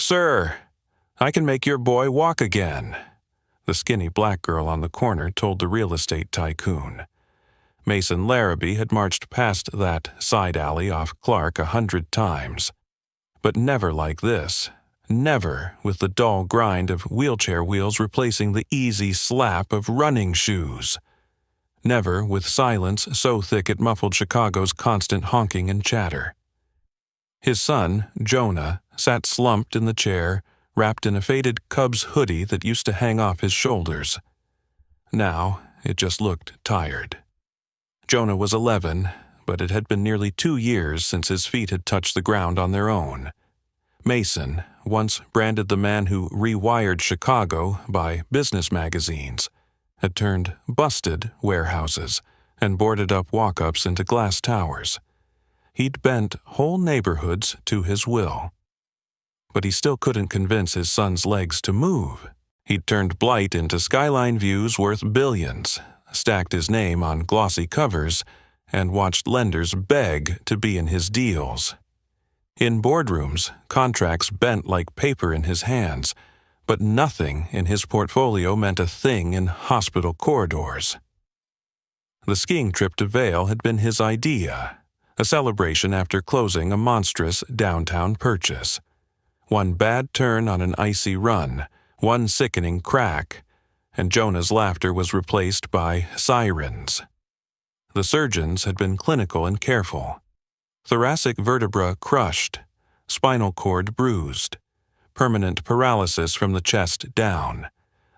sir. I can make your boy walk again," the skinny black girl on the corner told the real estate tycoon. Mason Larraby had marched past that side alley off Clark 100 times. But never like this. Never with the dull grind of wheelchair wheels replacing the easy slap of running shoes. Never with silence so thick it muffled Chicago's constant honking and chatter. His son, Jonah, sat slumped in the chair, wrapped in a faded Cubs hoodie that used to hang off his shoulders. Now, it just looked tired. Jonah was 11, but it had been nearly 2 years since his feet had touched the ground on their own. Mason, once branded the man who rewired Chicago by business magazines, had turned busted warehouses and boarded up walk-ups into glass towers. He'd bent whole neighborhoods to his will. But he still couldn't convince his son's legs to move. He'd turned blight into skyline views worth billions, stacked his name on glossy covers, and watched lenders beg to be in his deals. In boardrooms, contracts bent like paper in his hands, but nothing in his portfolio meant a thing in hospital corridors. The skiing trip to Vail had been his idea, a celebration after closing a monstrous downtown purchase. One bad turn on an icy run, one sickening crack, and Jonah's laughter was replaced by sirens. The surgeons had been clinical and careful. Thoracic vertebra crushed, spinal cord bruised, permanent paralysis from the chest down.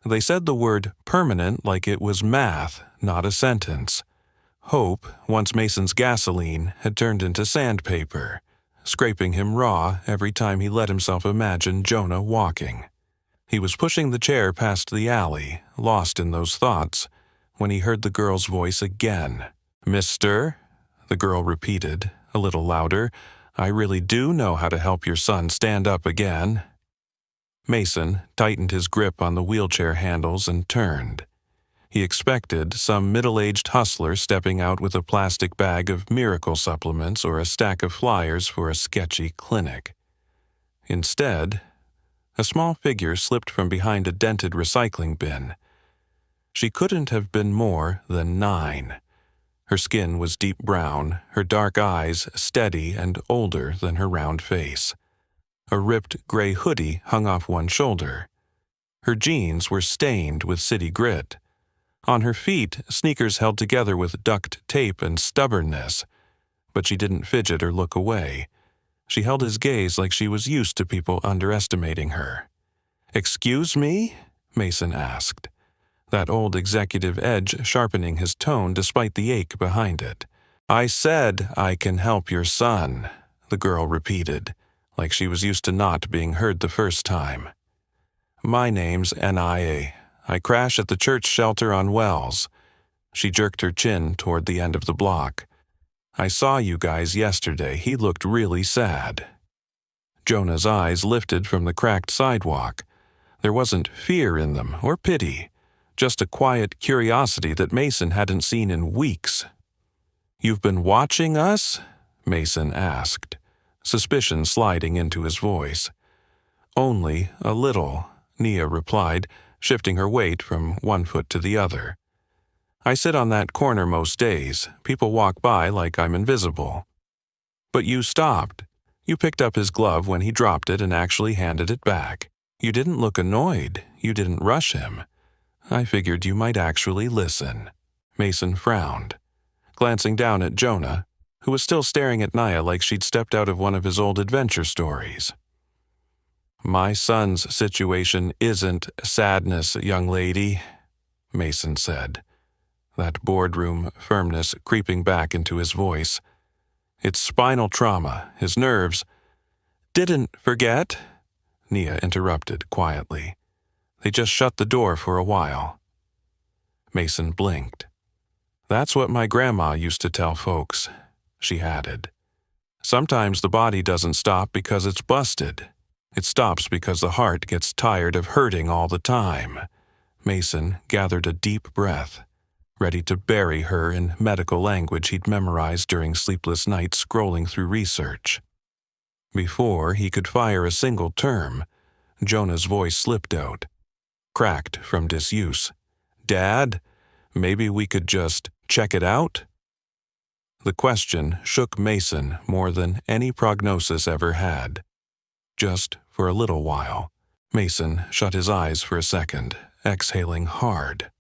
They said the word permanent like it was math, not a sentence. Hope, once Mason's gasoline, had turned into sandpaper, scraping him raw every time he let himself imagine Jonah walking. He was pushing the chair past the alley, lost in those thoughts, when he heard the girl's voice again. "Mister," the girl repeated, a little louder, "I really do know how to help your son stand up again." Mason tightened his grip on the wheelchair handles and turned. He expected some middle-aged hustler stepping out with a plastic bag of miracle supplements or a stack of flyers for a sketchy clinic. Instead, a small figure slipped from behind a dented recycling bin. She couldn't have been more than 9. Her skin was deep brown, her dark eyes steady and older than her round face. A ripped gray hoodie hung off one shoulder. Her jeans were stained with city grit. On her feet, sneakers held together with duct tape and stubbornness. But she didn't fidget or look away. She held his gaze like she was used to people underestimating her. "Excuse me?" Mason asked, that old executive edge sharpening his tone despite the ache behind it. "I said I can help your son," the girl repeated, like she was used to not being heard the first time. "My name's Nia. I crash at the church shelter on Wells." She jerked her chin toward the end of the block. "I saw you guys yesterday. He looked really sad." Jonah's eyes lifted from the cracked sidewalk. There wasn't fear in them or pity, just a quiet curiosity that Mason hadn't seen in weeks. "You've been watching us?" Mason asked, suspicion sliding into his voice. "Only a little," Nia replied, shifting her weight from one foot to the other. "I sit on that corner most days. People walk by like I'm invisible." "But you stopped. You picked up his glove when he dropped it and actually handed it back. You didn't look annoyed. You didn't rush him. I figured you might actually listen." Mason frowned, glancing down at Jonah, who was still staring at Nia like she'd stepped out of one of his old adventure stories. "My son's situation isn't sadness, young lady," Mason said, that boardroom firmness creeping back into his voice. "It's spinal trauma, his nerves—" "Didn't forget," Nia interrupted quietly. "They just shut the door for a while." Mason blinked. "That's what my grandma used to tell folks," she added. "Sometimes the body doesn't stop because it's busted. It stops because the heart gets tired of hurting all the time." Mason gathered a deep breath, ready to bury her in medical language he'd memorized during sleepless nights scrolling through research. Before he could fire a single term, Jonah's voice slipped out, cracked from disuse. "Dad, maybe we could just check it out?" The question shook Mason more than any prognosis ever had. Just for a little while, Mason shut his eyes for a second, exhaling hard.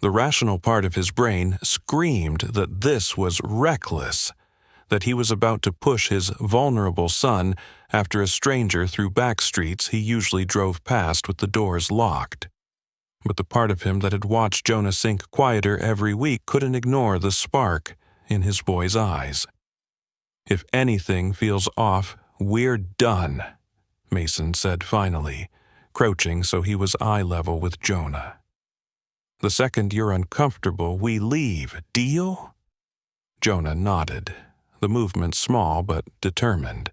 The rational part of his brain screamed that this was reckless, that he was about to push his vulnerable son after a stranger through back streets he usually drove past with the doors locked. But the part of him that had watched Jonah sink quieter every week couldn't ignore the spark in his boy's eyes. "If anything feels off, we're done," Mason said finally, crouching so he was eye level with Jonah. "The second you're uncomfortable, we leave. Deal?" Jonah nodded, the movement small but determined.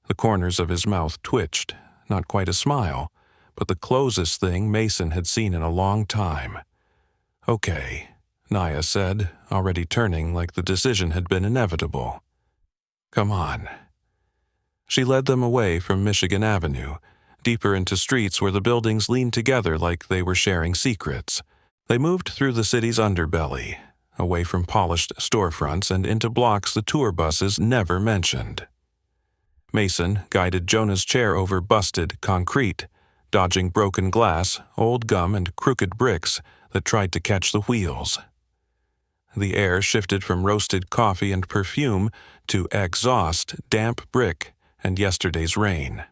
The corners of his mouth twitched, not quite a smile, but the closest thing Mason had seen in a long time. "Okay," Naya said, already turning like the decision had been inevitable. "Come on." She led them away from Michigan Avenue, deeper into streets where the buildings leaned together like they were sharing secrets. They moved through the city's underbelly, away from polished storefronts and into blocks the tour buses never mentioned. Mason guided Jonah's chair over busted concrete, dodging broken glass, old gum, and crooked bricks that tried to catch the wheels. The air shifted from roasted coffee and perfume to exhaust, damp brick, and yesterday's rain.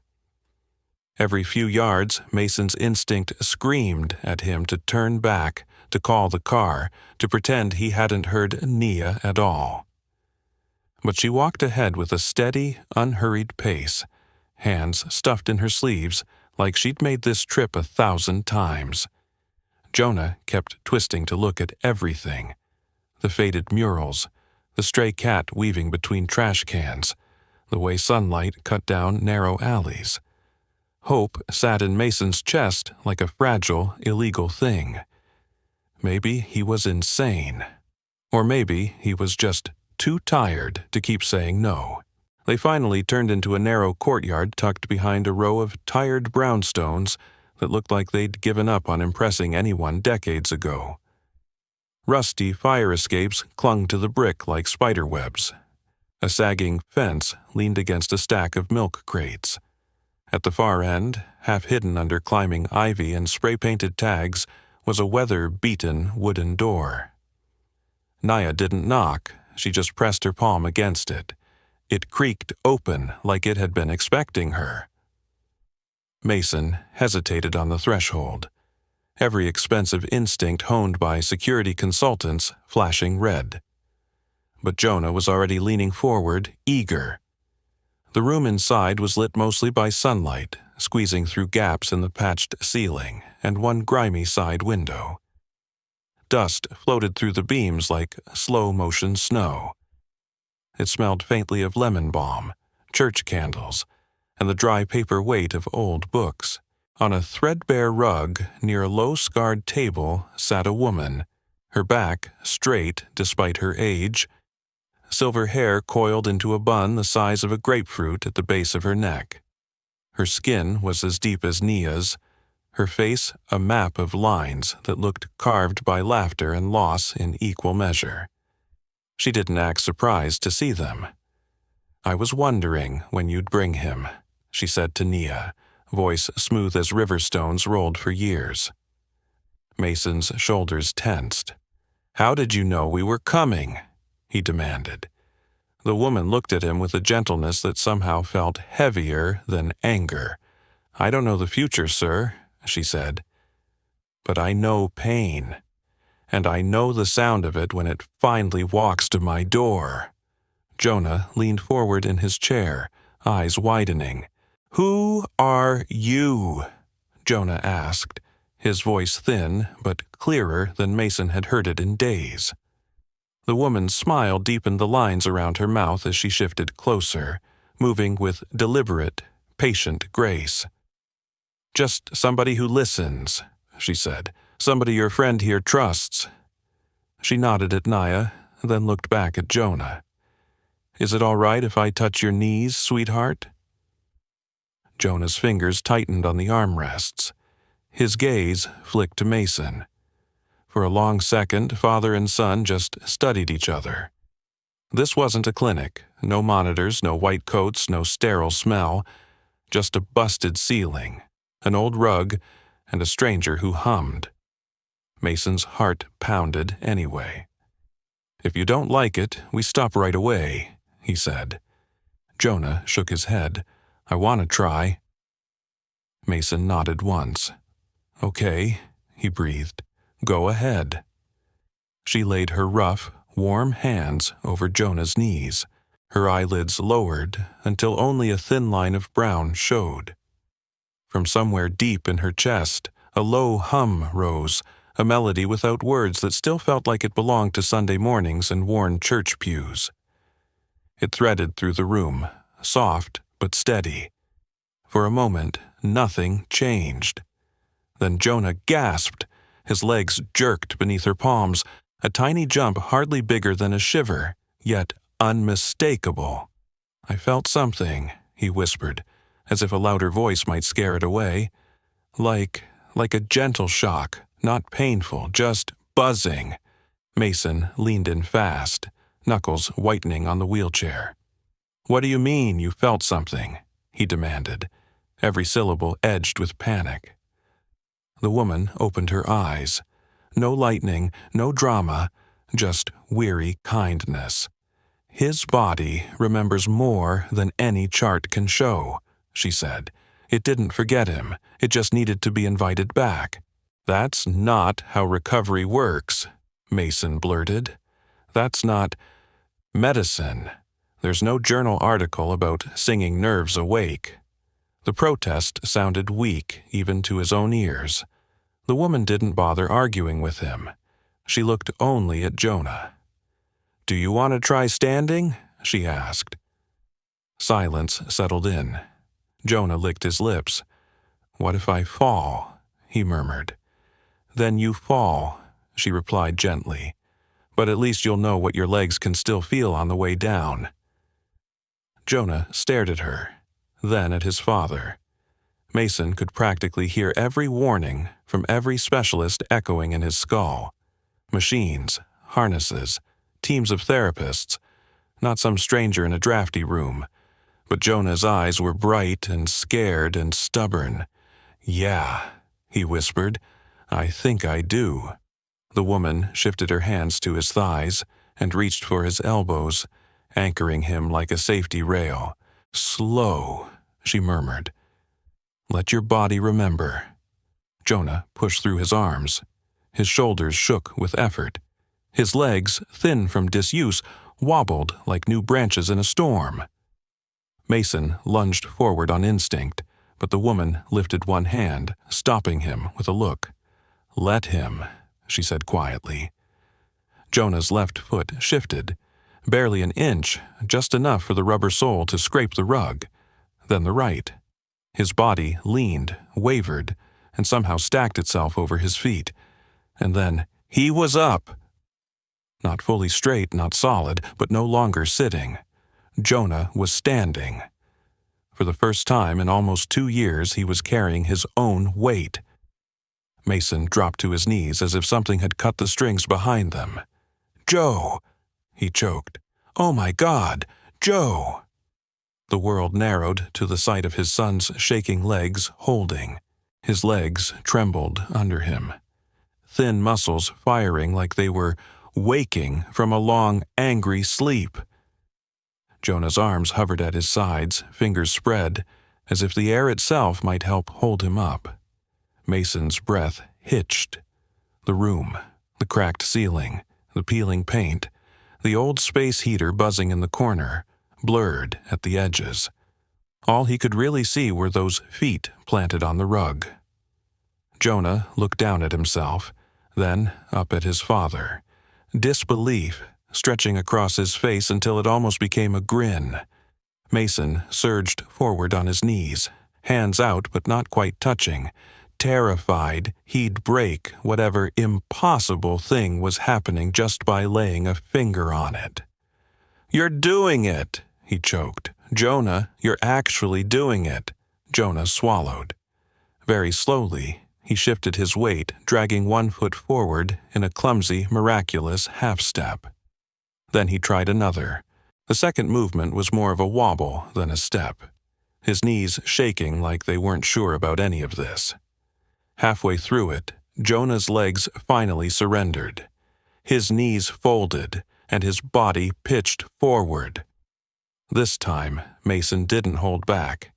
Every few yards, Mason's instinct screamed at him to turn back, to call the car, to pretend he hadn't heard Nia at all. But she walked ahead with a steady, unhurried pace, hands stuffed in her sleeves like she'd made this trip 1,000 times. Jonah kept twisting to look at everything: the faded murals, the stray cat weaving between trash cans, the way sunlight cut down narrow alleys. Hope sat in Mason's chest like a fragile, illegal thing. Maybe he was insane. Or maybe he was just too tired to keep saying no. They finally turned into a narrow courtyard tucked behind a row of tired brownstones that looked like they'd given up on impressing anyone decades ago. Rusty fire escapes clung to the brick like spiderwebs. A sagging fence leaned against a stack of milk crates. At the far end, half hidden under climbing ivy and spray-painted tags, was a weather-beaten wooden door. Naya didn't knock, she just pressed her palm against it. It creaked open like it had been expecting her. Mason hesitated on the threshold, every expensive instinct honed by security consultants flashing red. But Jonah was already leaning forward, eager. The room inside was lit mostly by sunlight, squeezing through gaps in the patched ceiling and one grimy side window. Dust floated through the beams like slow-motion snow. It smelled faintly of lemon balm, church candles, and the dry paper weight of old books. On a threadbare rug near a low-scarred table sat a woman, her back straight despite her age, silver hair coiled into a bun the size of a grapefruit at the base of her neck. Her skin was as deep as Nia's, her face a map of lines that looked carved by laughter and loss in equal measure. She didn't act surprised to see them. "I was wondering when you'd bring him," she said to Nia, voice smooth as river stones rolled for years. Mason's shoulders tensed. "How did you know we were coming?" he demanded. The woman looked at him with a gentleness that somehow felt heavier than anger. "I don't know the future, sir," she said. "But I know pain, and I know the sound of it when it finally walks to my door." Jonah leaned forward in his chair, eyes widening. "Who are you?" Jonah asked, his voice thin but clearer than Mason had heard it in days. The woman's smile deepened the lines around her mouth as she shifted closer, moving with deliberate, patient grace. "Just somebody who listens," she said. "Somebody your friend here trusts." She nodded at Naya, then looked back at Jonah. "Is it all right if I touch your knees, sweetheart?" Jonah's fingers tightened on the armrests. His gaze flicked to Mason. For a long second, father and son just studied each other. This wasn't a clinic. No monitors, no white coats, no sterile smell. Just a busted ceiling, an old rug, and a stranger who hummed. Mason's heart pounded anyway. "If you don't like it, we stop right away," he said. Jonah shook his head. "I want to try." Mason nodded once. "Okay," he breathed. "Go ahead." She laid her rough, warm hands over Jonah's knees. Her eyelids lowered until only a thin line of brown showed. From somewhere deep in her chest, a low hum rose, a melody without words that still felt like it belonged to Sunday mornings and worn church pews. It threaded through the room, soft but steady. For a moment, nothing changed. Then Jonah gasped. His legs jerked beneath her palms, a tiny jump hardly bigger than a shiver, yet unmistakable. "I felt something," he whispered, as if a louder voice might scare it away. Like a gentle shock, not painful, just buzzing. Mason leaned in fast, knuckles whitening on the wheelchair. "What do you mean you felt something?" he demanded, every syllable edged with panic. The woman opened her eyes. No lightning, no drama, just weary kindness. "His body remembers more than any chart can show," she said. "It didn't forget him. It just needed to be invited back." "That's not how recovery works," Mason blurted. "That's not medicine. There's no journal article about singing nerves awake." The protest sounded weak even to his own ears. The woman didn't bother arguing with him. She looked only at Jonah. "Do you want to try standing?" she asked. Silence settled in. Jonah licked his lips. "What if I fall?" he murmured. "Then you fall," she replied gently. "But at least you'll know what your legs can still feel on the way down." Jonah stared at her, then at his father. Mason could practically hear every warning from every specialist echoing in his skull. Machines, harnesses, teams of therapists, not some stranger in a drafty room. But Jonah's eyes were bright and scared and stubborn. "Yeah," he whispered, "I think I do." The woman shifted her hands to his thighs and reached for his elbows, anchoring him like a safety rail. "Slow," she murmured. "Let your body remember." Jonah pushed through his arms. His shoulders shook with effort. His legs, thin from disuse, wobbled like new branches in a storm. Mason lunged forward on instinct, but the woman lifted one hand, stopping him with a look. "Let him," she said quietly. Jonah's left foot shifted, barely an inch, just enough for the rubber sole to scrape the rug. Then the right. His body leaned, wavered, and somehow stacked itself over his feet. And then he was up. Not fully straight, not solid, but no longer sitting. Jonah was standing. For the first time in almost 2 years, he was carrying his own weight. Mason dropped to his knees as if something had cut the strings behind them. "Joe!" he choked. "Oh my God, Joe!" The world narrowed to the sight of his son's shaking legs holding. His legs trembled under him. Thin muscles firing like they were waking from a long, angry sleep. Jonah's arms hovered at his sides, fingers spread, as if the air itself might help hold him up. Mason's breath hitched. The room, the cracked ceiling, the peeling paint, the old space heater buzzing in the corner, blurred at the edges. All he could really see were those feet planted on the rug. Jonah looked down at himself, then up at his father. Disbelief stretching across his face until it almost became a grin. Mason surged forward on his knees, hands out but not quite touching, terrified he'd break whatever impossible thing was happening just by laying a finger on it. "You're doing it," he choked. "Jonah, you're actually doing it. Jonah swallowed. Very slowly, he shifted his weight, dragging one foot forward in a clumsy, miraculous half-step. Then he tried another. The second movement was more of a wobble than a step, his knees shaking like they weren't sure about any of this. Halfway through it, Jonah's legs finally surrendered. His knees folded, and his body pitched forward. This time, Mason didn't hold back.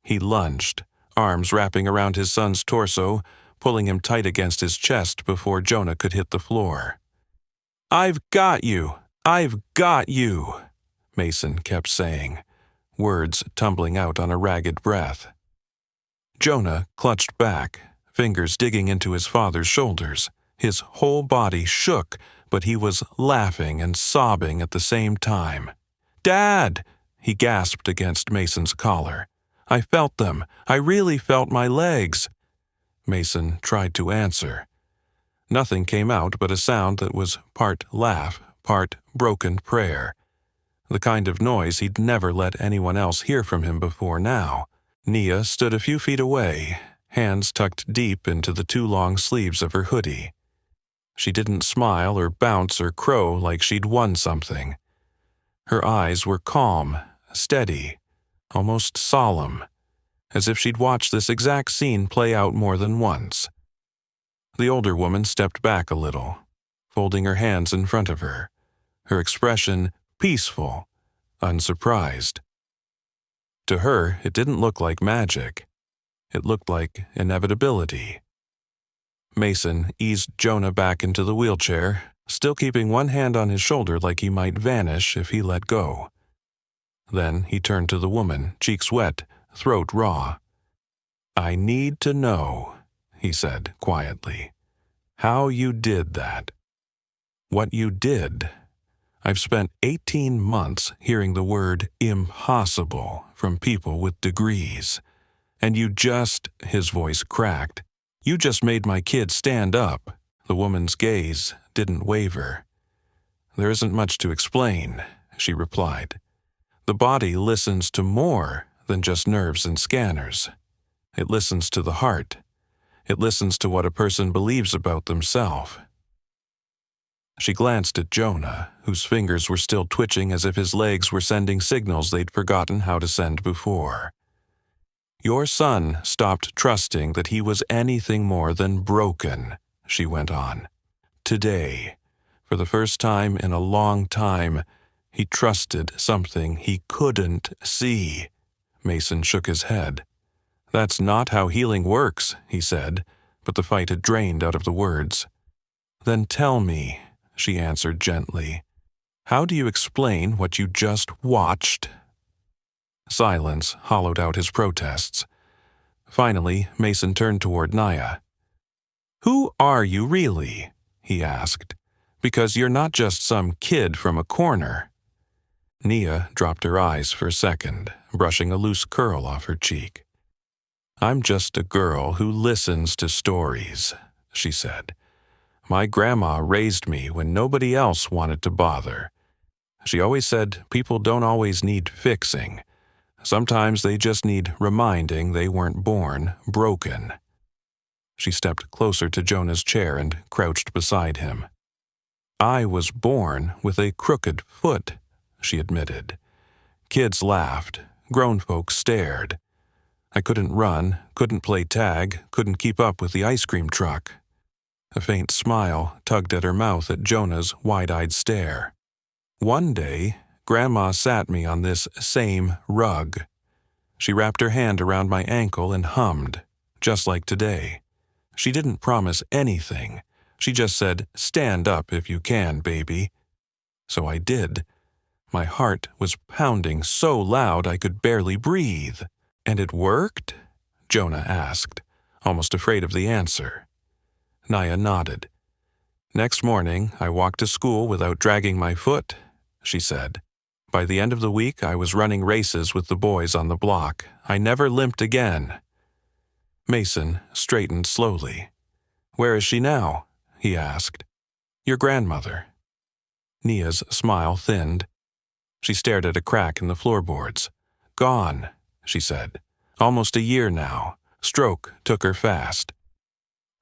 He lunged, arms wrapping around his son's torso, pulling him tight against his chest before Jonah could hit the floor. "I've got you! I've got you!" Mason kept saying, words tumbling out on a ragged breath. Jonah clutched back, fingers digging into his father's shoulders. His whole body shook, but he was laughing and sobbing at the same time. "Dad!" he gasped against Mason's collar. "I felt them. I really felt my legs." Mason tried to answer. Nothing came out but a sound that was part laugh, part broken prayer. The kind of noise he'd never let anyone else hear from him before now. Nia stood a few feet away, hands tucked deep into the two long sleeves of her hoodie. She didn't smile or bounce or crow like she'd won something. Her eyes were calm, steady, almost solemn, as if she'd watched this exact scene play out more than once. The older woman stepped back a little, folding her hands in front of her, her expression peaceful, unsurprised. To her, it didn't look like magic. It looked like inevitability. Mason eased Jonah back into the wheelchair, still keeping one hand on his shoulder like he might vanish if he let go. Then he turned to the woman, cheeks wet, throat raw. "I need to know," he said quietly, "how you did that. What you did. I've spent 18 months hearing the word impossible from people with degrees. And you just," his voice cracked, "you just made my kid stand up." The woman's gaze didn't waver. "There isn't much to explain," she replied. "The body listens to more than just nerves and scanners. It listens to the heart. It listens to what a person believes about themselves." She glanced at Jonah, whose fingers were still twitching as if his legs were sending signals they'd forgotten how to send before. "Your son stopped trusting that he was anything more than broken," she went on. "Today, for the first time in a long time, he trusted something he couldn't see." Mason shook his head. "That's not how healing works," he said, but the fight had drained out of the words. "Then tell me," she answered gently, "how do you explain what you just watched?" Silence hollowed out his protests. Finally, Mason turned toward Nia. "Who are you really?" he asked. "Because you're not just some kid from a corner." Nia dropped her eyes for a second, brushing a loose curl off her cheek. "I'm just a girl who listens to stories," she said. "My grandma raised me when nobody else wanted to bother. She always said people don't always need fixing. Sometimes they just need reminding they weren't born broken." She stepped closer to Jonah's chair and crouched beside him. "I was born with a crooked foot," she admitted. "Kids laughed. Grown folks stared. I couldn't run, couldn't play tag, couldn't keep up with the ice cream truck." A faint smile tugged at her mouth at Jonah's wide-eyed stare. "One day, Grandma sat me on this same rug. She wrapped her hand around my ankle and hummed, just like today. She didn't promise anything. She just said, 'Stand up if you can, baby.' So I did. My heart was pounding so loud I could barely breathe." "And it worked?" Jonah asked, almost afraid of the answer. Nia nodded. "Next morning, I walked to school without dragging my foot," she said. "By the end of the week, I was running races with the boys on the block. I never limped again." Mason straightened slowly. "Where is she now?" he asked. "Your grandmother." Nia's smile thinned. She stared at a crack in the floorboards. "Gone," she said. Almost a year now. Stroke took her fast.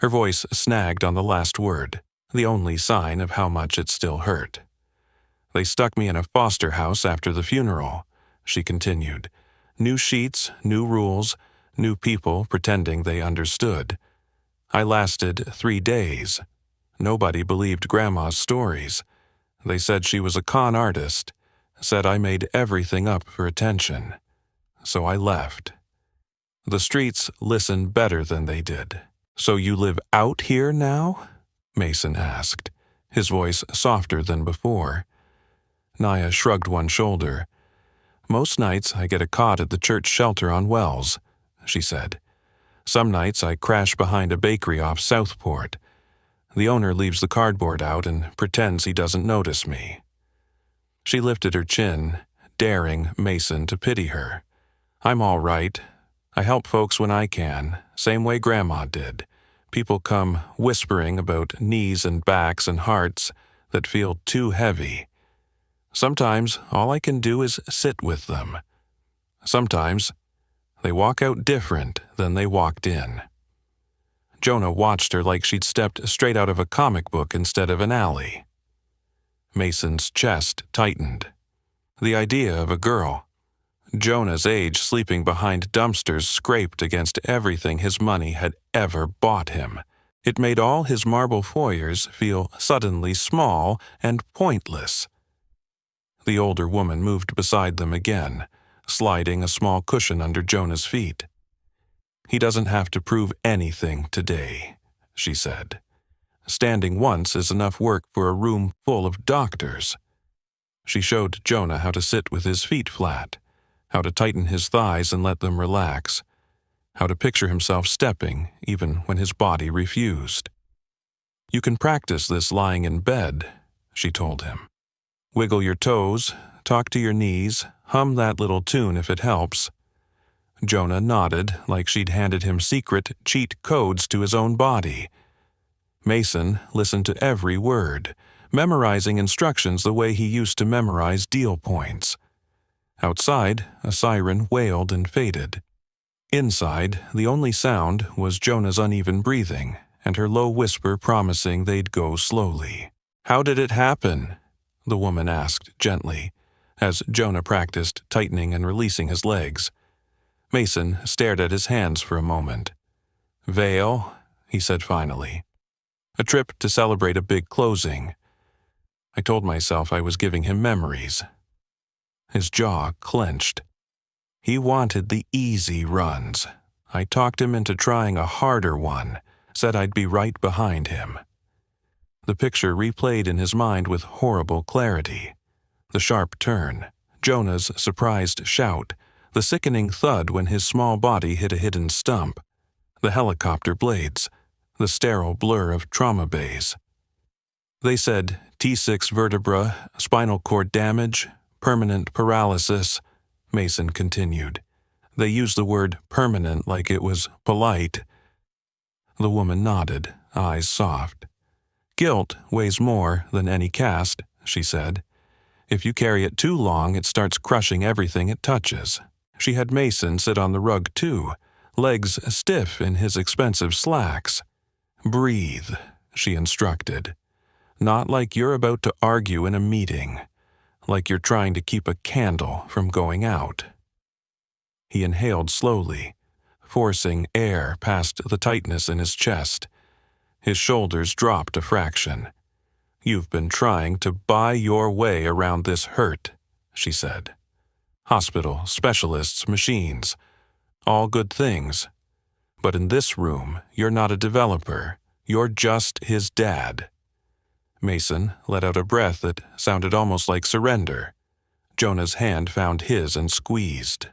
Her voice snagged on the last word, the only sign of how much it still hurt. They stuck me in a foster house after the funeral, she continued. New sheets, new rules, new people pretending they understood. I lasted 3 days. Nobody believed Grandma's stories. They said she was a con artist, said I made everything up for attention. So I left. The streets listen better than they did. So you live out here now? Mason asked, his voice softer than before. Naya shrugged one shoulder. Most nights I get a cot at the church shelter on Wells, she said. Some nights I crash behind a bakery off Southport. The owner leaves the cardboard out and pretends he doesn't notice me. She lifted her chin, daring Mason to pity her. I'm all right. I help folks when I can, same way Grandma did. People come whispering about knees and backs and hearts that feel too heavy. Sometimes all I can do is sit with them. Sometimes they walk out different than they walked in. Jonah watched her like she'd stepped straight out of a comic book instead of an alley. Mason's chest tightened. The idea of a girl, Jonah's age, sleeping behind dumpsters scraped against everything his money had ever bought him. It made all his marble foyers feel suddenly small and pointless. The older woman moved beside them again, sliding a small cushion under Jonah's feet. He doesn't have to prove anything today, she said. Standing once is enough work for a room full of doctors. She showed Jonah how to sit with his feet flat, how to tighten his thighs and let them relax, how to picture himself stepping even when his body refused. You can practice this lying in bed, she told him. Wiggle your toes, talk to your knees, hum that little tune if it helps. Jonah nodded like she'd handed him secret cheat codes to his own body. Mason listened to every word, memorizing instructions the way he used to memorize deal points. Outside, a siren wailed and faded. Inside, the only sound was Jonah's uneven breathing and her low whisper promising they'd go slowly. How did it happen? The woman asked gently, as Jonah practiced tightening and releasing his legs. Mason stared at his hands for a moment. Veil, he said finally. A trip to celebrate a big closing. I told myself I was giving him memories. His jaw clenched. He wanted the easy runs. I talked him into trying a harder one, said I'd be right behind him. The picture replayed in his mind with horrible clarity. The sharp turn, Jonah's surprised shout, the sickening thud when his small body hit a hidden stump, the helicopter blades, the sterile blur of trauma bays. They said T6 vertebra, spinal cord damage, permanent paralysis, Mason continued. They used the word permanent like it was polite. The woman nodded, eyes soft. Guilt weighs more than any cast, she said. If you carry it too long, it starts crushing everything it touches. She had Mason sit on the rug too, legs stiff in his expensive slacks. Breathe, she instructed. Not like you're about to argue in a meeting, like you're trying to keep a candle from going out. He inhaled slowly, forcing air past the tightness in his chest. His shoulders dropped a fraction. You've been trying to buy your way around this hurt, she said. Hospital, specialists, machines, all good things. But in this room, you're not a developer. You're just his dad. Mason let out a breath that sounded almost like surrender. Jonah's hand found his and squeezed.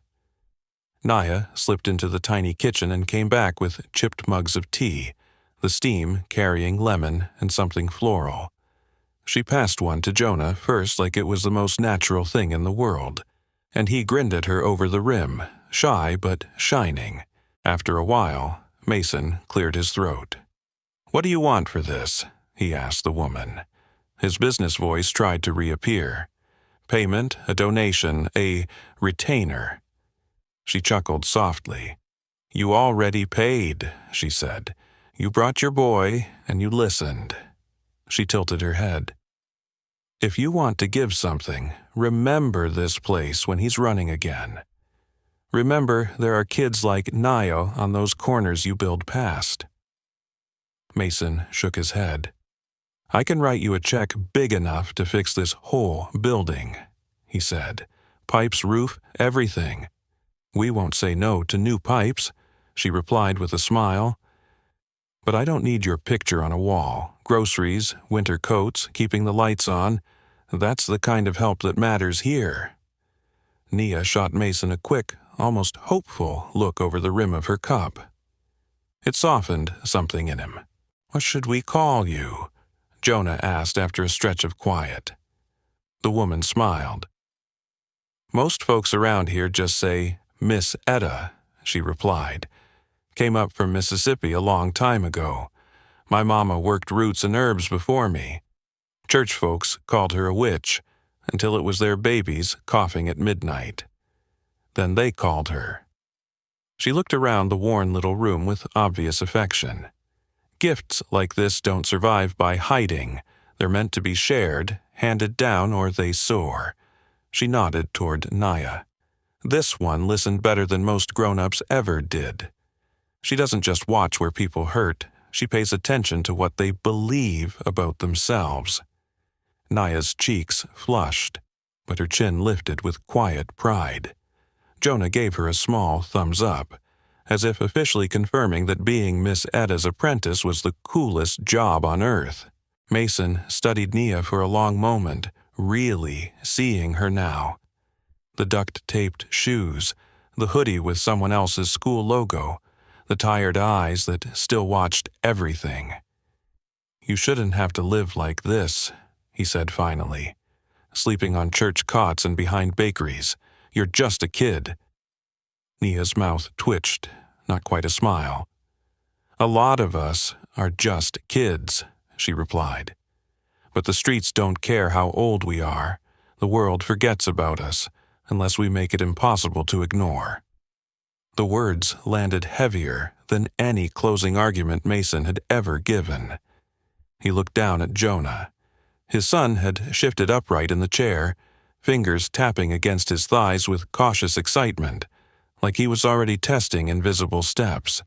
Naya slipped into the tiny kitchen and came back with chipped mugs of tea, the steam carrying lemon and something floral. She passed one to Jonah first like it was the most natural thing in the world, and he grinned at her over the rim, shy but shining. After a while, Mason cleared his throat. What do you want for this? He asked the woman. His business voice tried to reappear. Payment, a donation, a retainer. She chuckled softly. "You already paid," she said. "You brought your boy, and you listened." She tilted her head. "If you want to give something, remember this place when he's running again. Remember there are kids like Nio on those corners you build past." Mason shook his head. "I can write you a check big enough to fix this whole building," he said. "Pipes, roof, everything. We won't say no to new pipes," she replied with a smile. "But I don't need your picture on a wall. Groceries, winter coats, keeping the lights on. That's the kind of help that matters here." Nia shot Mason a quick, almost hopeful look over the rim of her cup. It softened something in him. "What should we call you?" Jonah asked after a stretch of quiet. The woman smiled. "Most folks around here just say Miss Etta," she replied. "Came up from Mississippi a long time ago. My mama worked roots and herbs before me. Church folks called her a witch, until it was their babies coughing at midnight. Then they called her." She looked around the worn little room with obvious affection. Gifts like this don't survive by hiding. They're meant to be shared, handed down, or they soar. She nodded toward Naya. "This one listened better than most grown-ups ever did. She doesn't just watch where people hurt. She pays attention to what they believe about themselves." Naya's cheeks flushed, but her chin lifted with quiet pride. Jonah gave her a small thumbs up, as if officially confirming that being Miss Etta's apprentice was the coolest job on earth. Mason studied Nia for a long moment, really seeing her now. The duct-taped shoes, the hoodie with someone else's school logo, the tired eyes that still watched everything. "You shouldn't have to live like this," he said finally. "Sleeping on church cots and behind bakeries. You're just a kid." Nia's mouth twitched, not quite a smile. "A lot of us are just kids," she replied. "But the streets don't care how old we are. The world forgets about us, unless we make it impossible to ignore." The words landed heavier than any closing argument Mason had ever given. He looked down at Jonah. His son had shifted upright in the chair, fingers tapping against his thighs with cautious excitement, like he was already testing invisible steps.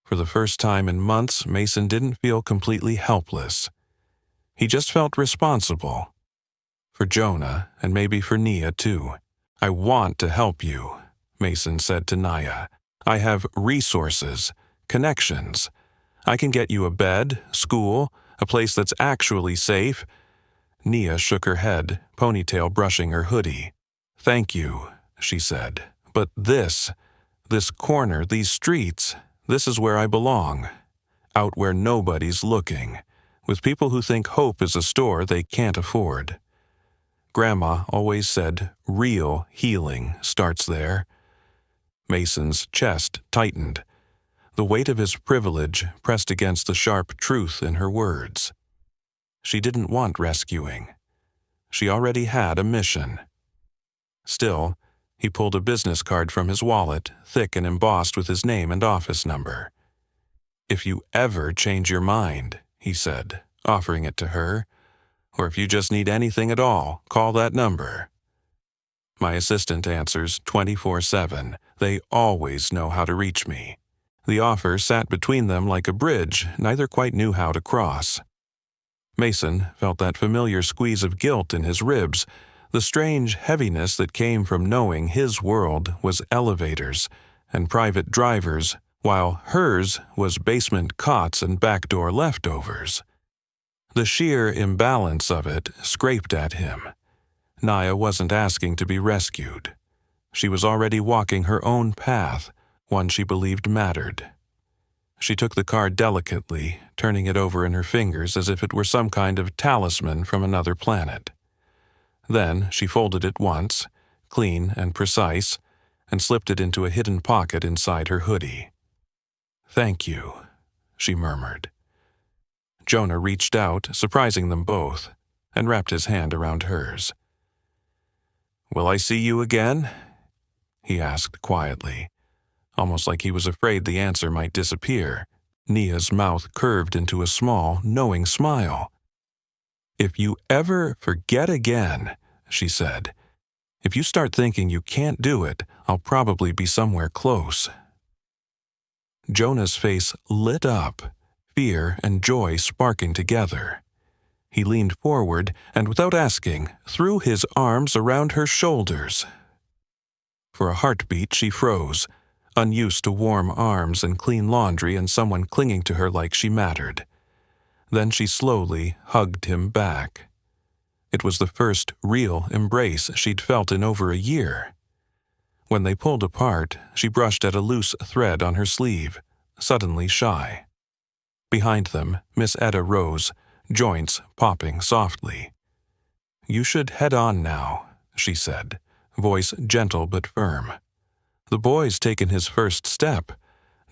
For the first time in months, Mason didn't feel completely helpless. He just felt responsible. For Jonah, and maybe for Nia too. "I want to help you," Mason said to Naya. "I have resources, connections. I can get you a bed, school, a place that's actually safe." Nia shook her head, ponytail brushing her hoodie. "Thank you," she said. "But this corner, these streets, this is where I belong. Out where nobody's looking, with people who think hope is a store they can't afford. Grandma always said real healing starts there." Mason's chest tightened. The weight of his privilege pressed against the sharp truth in her words. She didn't want rescuing. She already had a mission. Still, he pulled a business card from his wallet, thick and embossed with his name and office number. "If you ever change your mind," he said, offering it to her, "or if you just need anything at all, call that number. My assistant answers 24/7. They always know how to reach me." The offer sat between them like a bridge neither quite knew how to cross. Mason felt that familiar squeeze of guilt in his ribs, the strange heaviness that came from knowing his world was elevators and private drivers, while hers was basement cots and backdoor leftovers. The sheer imbalance of it scraped at him. Naya wasn't asking to be rescued. She was already walking her own path, one she believed mattered. She took the card delicately, turning it over in her fingers as if it were some kind of talisman from another planet. Then she folded it once, clean and precise, and slipped it into a hidden pocket inside her hoodie. "Thank you," she murmured. Jonah reached out, surprising them both, and wrapped his hand around hers. "Will I see you again?" he asked quietly, almost like he was afraid the answer might disappear. Nia's mouth curved into a small, knowing smile. "If you ever forget again," she said, "if you start thinking you can't do it, I'll probably be somewhere close." Jonah's face lit up, fear and joy sparking together. He leaned forward and, without asking, threw his arms around her shoulders. For a heartbeat, she froze, unused to warm arms and clean laundry and someone clinging to her like she mattered. Then she slowly hugged him back. It was the first real embrace she'd felt in over a year. When they pulled apart, she brushed at a loose thread on her sleeve, suddenly shy. Behind them, Miss Etta rose, joints popping softly. "You should head on now," she said, voice gentle but firm. "The boy's taken his first step.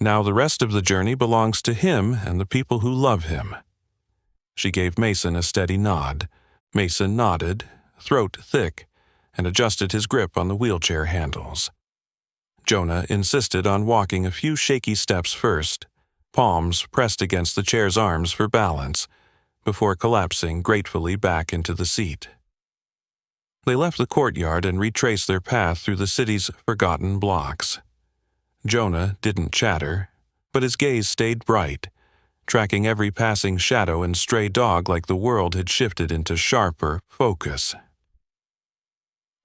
Now the rest of the journey belongs to him and the people who love him." She gave Mason a steady nod. Mason nodded, throat thick, and adjusted his grip on the wheelchair handles. Jonah insisted on walking a few shaky steps first, palms pressed against the chair's arms for balance, before collapsing gratefully back into the seat. They left the courtyard and retraced their path through the city's forgotten blocks. Jonah didn't chatter, but his gaze stayed bright, tracking every passing shadow and stray dog like the world had shifted into sharper focus.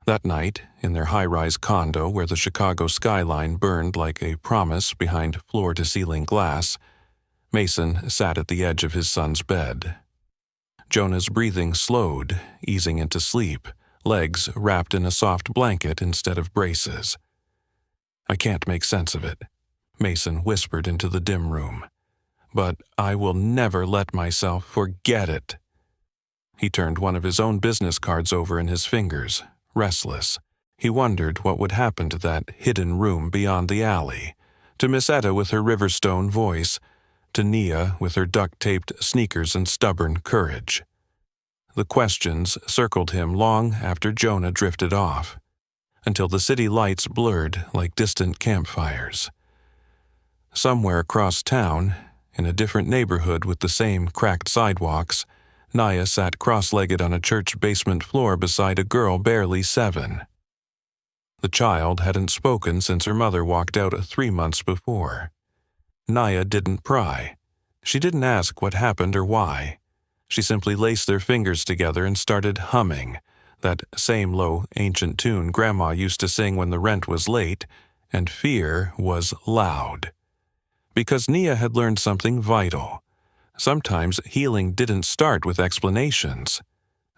That night, in their high-rise condo where the Chicago skyline burned like a promise behind floor-to-ceiling glass, Mason sat at the edge of his son's bed. Jonah's breathing slowed, easing into sleep, legs wrapped in a soft blanket instead of braces. "I can't make sense of it," Mason whispered into the dim room. "But I will never let myself forget it." He turned one of his own business cards over in his fingers, restless. He wondered what would happen to that hidden room beyond the alley, to Miss Etta with her Riverstone voice, to Nia with her duct-taped sneakers and stubborn courage. The questions circled him long after Jonah drifted off, until the city lights blurred like distant campfires. Somewhere across town, in a different neighborhood with the same cracked sidewalks, Nia sat cross-legged on a church basement floor beside a girl barely 7. The child hadn't spoken since her mother walked out 3 months before. Nia didn't pry. She didn't ask what happened or why. She simply laced their fingers together and started humming, that same low, ancient tune Grandma used to sing when the rent was late, and fear was loud. Because Nia had learned something vital. Sometimes healing didn't start with explanations.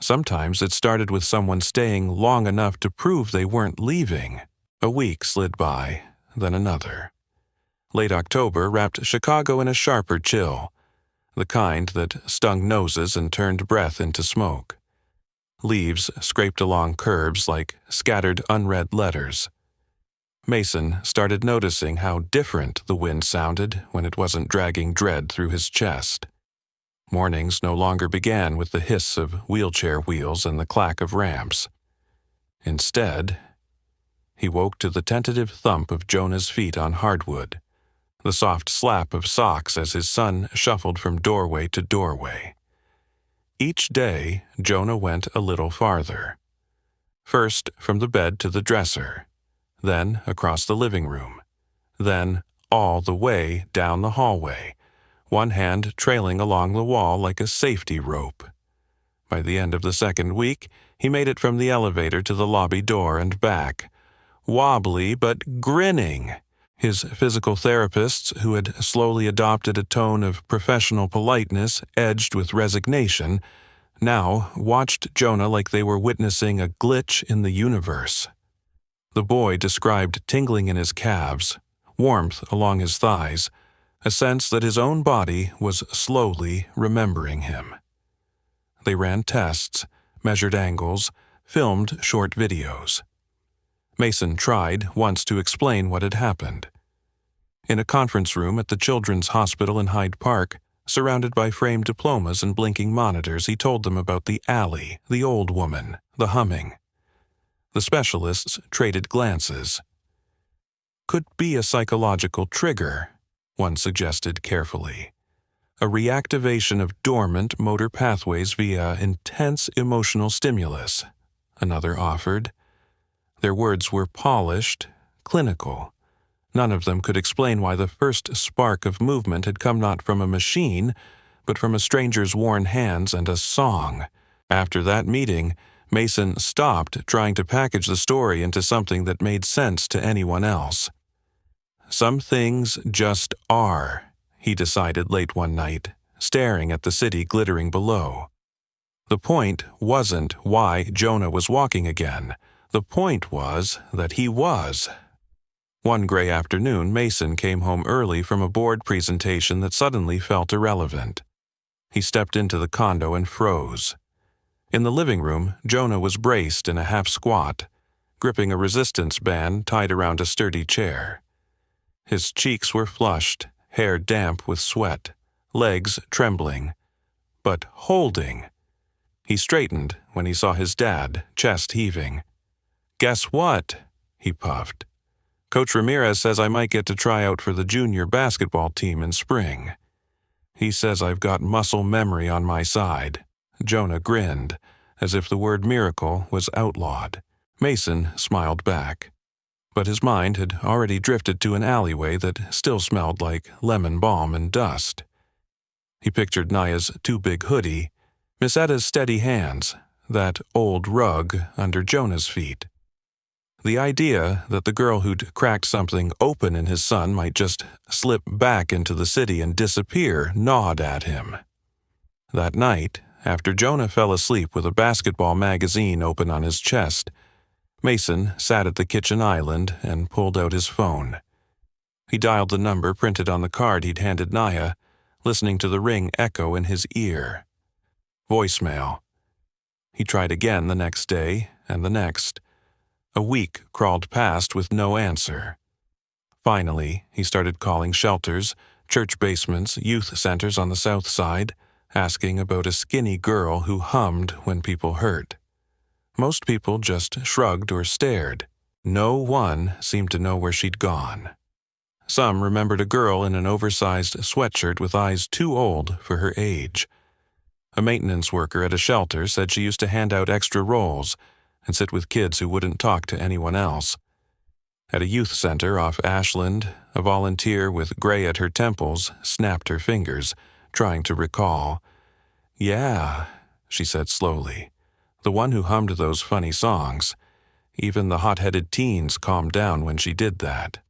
Sometimes it started with someone staying long enough to prove they weren't leaving. A week slid by, then another. Late October wrapped Chicago in a sharper chill, the kind that stung noses and turned breath into smoke. Leaves scraped along curbs like scattered unread letters. Mason started noticing how different the wind sounded when it wasn't dragging dread through his chest. Mornings no longer began with the hiss of wheelchair wheels and the clack of ramps. Instead, he woke to the tentative thump of Jonah's feet on hardwood, the soft slap of socks as his son shuffled from doorway to doorway. Each day, Jonah went a little farther. First from the bed to the dresser, then across the living room, then all the way down the hallway, one hand trailing along the wall like a safety rope. By the end of the second week, he made it from the elevator to the lobby door and back, wobbly but grinning. His physical therapists, who had slowly adopted a tone of professional politeness edged with resignation, now watched Jonah like they were witnessing a glitch in the universe. The boy described tingling in his calves, warmth along his thighs, a sense that his own body was slowly remembering him. They ran tests, measured angles, filmed short videos. Mason tried once to explain what had happened. In a conference room at the Children's Hospital in Hyde Park, surrounded by framed diplomas and blinking monitors, he told them about the alley, the old woman, the humming. The specialists traded glances. Could be a psychological trigger, one suggested carefully. A reactivation of dormant motor pathways via intense emotional stimulus, another offered. Their words were polished, clinical. None of them could explain why the first spark of movement had come not from a machine, but from a stranger's worn hands and a song. After that meeting, Mason stopped trying to package the story into something that made sense to anyone else. Some things just are, he decided late one night, staring at the city glittering below. The point wasn't why Jonah was walking again. The point was that he was. One gray afternoon, Mason came home early from a board presentation that suddenly felt irrelevant. He stepped into the condo and froze. In the living room, Jonah was braced in a half-squat, gripping a resistance band tied around a sturdy chair. His cheeks were flushed, hair damp with sweat, legs trembling, but holding. He straightened when he saw his dad, chest heaving. "Guess what?" he puffed. "Coach Ramirez says I might get to try out for the junior basketball team in spring. He says I've got muscle memory on my side." Jonah grinned, as if the word miracle was outlawed. Mason smiled back, but his mind had already drifted to an alleyway that still smelled like lemon balm and dust. He pictured Naya's too-big hoodie, Miss Etta's steady hands, that old rug under Jonah's feet. The idea that the girl who'd cracked something open in his son might just slip back into the city and disappear gnawed at him. That night, after Jonah fell asleep with a basketball magazine open on his chest, Mason sat at the kitchen island and pulled out his phone. He dialed the number printed on the card he'd handed Naya, listening to the ring echo in his ear. Voicemail. He tried again the next day and the next. A week crawled past with no answer. Finally, he started calling shelters, church basements, youth centers on the south side, asking about a skinny girl who hummed when people hurt. Most people just shrugged or stared. No one seemed to know where she'd gone. Some remembered a girl in an oversized sweatshirt with eyes too old for her age. A maintenance worker at a shelter said she used to hand out extra rolls and sit with kids who wouldn't talk to anyone else. At a youth center off Ashland, a volunteer with gray at her temples snapped her fingers, trying to recall. "Yeah," she said slowly, "the one who hummed those funny songs. Even the hot-headed teens calmed down when she did that."